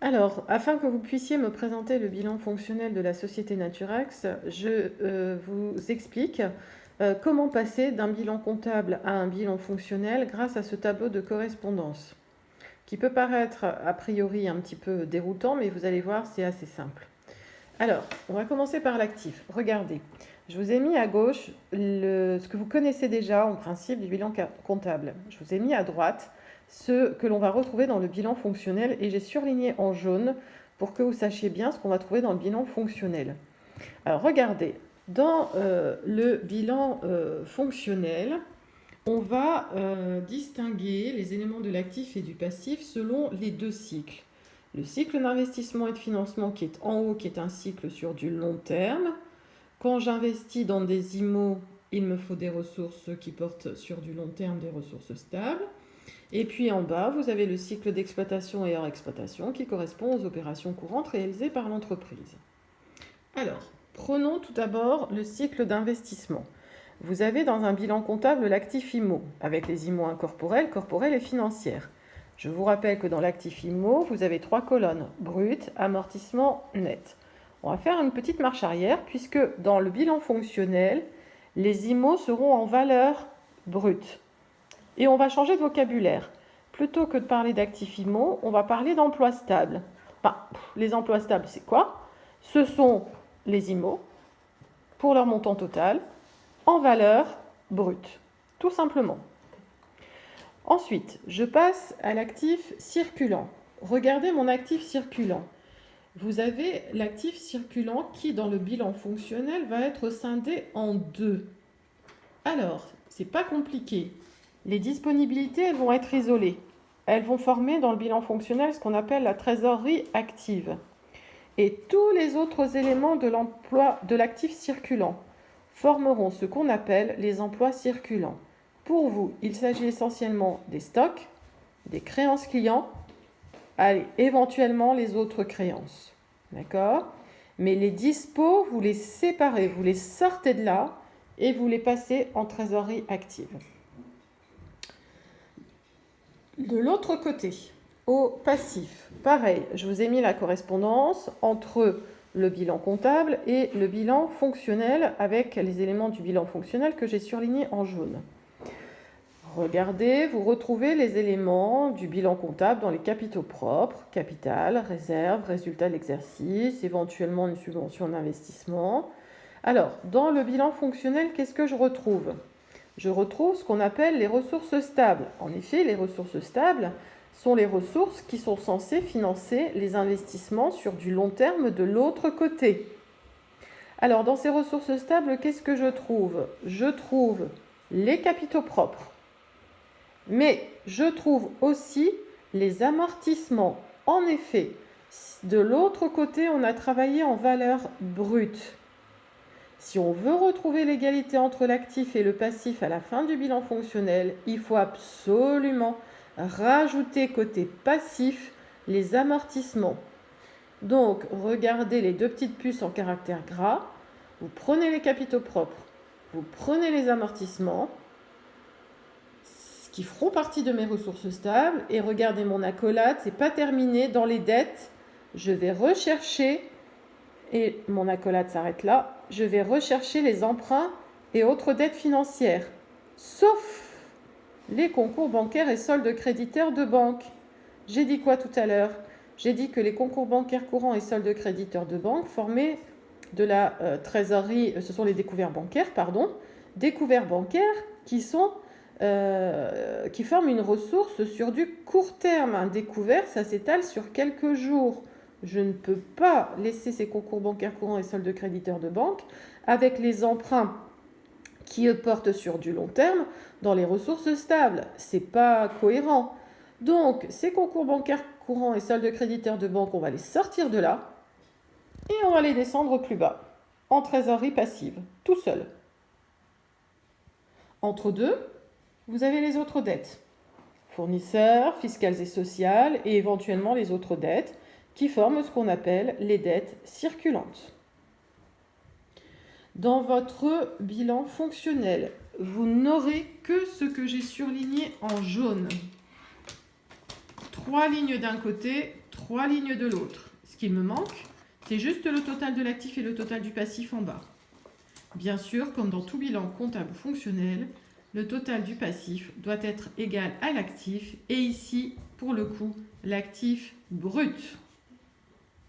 Alors, afin que vous puissiez me présenter le bilan fonctionnel de la société Naturax, je vous explique comment passer d'un bilan comptable à un bilan fonctionnel grâce à ce tableau de correspondance, qui peut paraître a priori un petit peu déroutant, mais vous allez voir, c'est assez simple. Alors, on va commencer par l'actif. Regardez, je vous ai mis à gauche ce que vous connaissez déjà en principe du bilan comptable. Je vous ai mis à droite ce que l'on va retrouver dans le bilan fonctionnel et j'ai surligné en jaune pour que vous sachiez bien ce qu'on va trouver dans le bilan fonctionnel. Alors regardez, dans le bilan fonctionnel, on va distinguer les éléments de l'actif et du passif selon les deux cycles. Le cycle d'investissement et de financement qui est en haut, qui est un cycle sur du long terme. Quand j'investis dans des IMO, il me faut des ressources qui portent sur du long terme, des ressources stables. Et puis en bas, vous avez le cycle d'exploitation et hors exploitation qui correspond aux opérations courantes réalisées par l'entreprise. Alors, prenons tout d'abord le cycle d'investissement. Vous avez dans un bilan comptable l'actif IMO, avec les IMO incorporels, corporels et financières. Je vous rappelle que dans l'actif IMO, vous avez 3 colonnes, brut, amortissement, net. On va faire une petite marche arrière, puisque dans le bilan fonctionnel, les IMO seront en valeur brute. Et on va changer de vocabulaire. Plutôt que de parler d'actifs IMO, on va parler d'emplois stables. Enfin, les emplois stables, c'est quoi? Ce sont les IMO pour leur montant total en valeur brute, tout simplement. Ensuite, je passe à l'actif circulant. Regardez mon actif circulant. Vous avez l'actif circulant qui, dans le bilan fonctionnel, va être scindé en deux. Alors, c'est pas compliqué. Les disponibilités, elles vont être isolées. Elles vont former dans le bilan fonctionnel ce qu'on appelle la trésorerie active. Et tous les autres éléments de l'emploi de l'actif circulant formeront ce qu'on appelle les emplois circulants. Pour vous, il s'agit essentiellement des stocks, des créances clients, allez, éventuellement les autres créances. D'accord? Mais les dispos, vous les séparez, vous les sortez de là et vous les passez en trésorerie active. De l'autre côté, au passif, pareil, je vous ai mis la correspondance entre le bilan comptable et le bilan fonctionnel avec les éléments du bilan fonctionnel que j'ai surlignés en jaune. Regardez, vous retrouvez les éléments du bilan comptable dans les capitaux propres, capital, réserve, résultat de l'exercice, éventuellement une subvention d'investissement. Alors, dans le bilan fonctionnel, qu'est-ce que je retrouve? Je retrouve ce qu'on appelle les ressources stables. En effet, les ressources stables sont les ressources qui sont censées financer les investissements sur du long terme de l'autre côté. Alors, dans ces ressources stables, qu'est-ce que je trouve? Je trouve les capitaux propres, mais je trouve aussi les amortissements. En effet, de l'autre côté, on a travaillé en valeur brute. Si on veut retrouver l'égalité entre l'actif et le passif à la fin du bilan fonctionnel, il faut absolument rajouter côté passif les amortissements. Donc, regardez les deux petites puces en caractère gras. Vous prenez les capitaux propres, vous prenez les amortissements, qui feront partie de mes ressources stables. Et regardez mon accolade, c'est pas terminé. Dans les dettes, je vais rechercher, et mon accolade s'arrête là, je vais rechercher les emprunts et autres dettes financières, sauf les concours bancaires et soldes créditeurs de banque. J'ai dit quoi tout à l'heure? J'ai dit que les concours bancaires courants et soldes créditeurs de banque formaient de la trésorerie, ce sont les découverts bancaires, découverts bancaires qui forment une ressource sur du court terme. Un découvert, ça s'étale sur quelques jours. Je ne peux pas laisser ces concours bancaires courants et soldes créditeurs de banque avec les emprunts qui portent sur du long terme dans les ressources stables. C'est pas cohérent. Donc, ces concours bancaires courants et soldes créditeurs de banque, on va les sortir de là et on va les descendre plus bas, en trésorerie passive, tout seul. Entre deux, vous avez les autres dettes, fournisseurs, fiscales et sociales, et éventuellement les autres dettes, qui forment ce qu'on appelle les dettes circulantes. Dans votre bilan fonctionnel, vous n'aurez que ce que j'ai surligné en jaune. 3 lignes d'un côté, 3 lignes de l'autre. Ce qu'il me manque, c'est juste le total de l'actif et le total du passif en bas. Bien sûr, comme dans tout bilan comptable fonctionnel, le total du passif doit être égal à l'actif et ici, pour le coup, l'actif brut.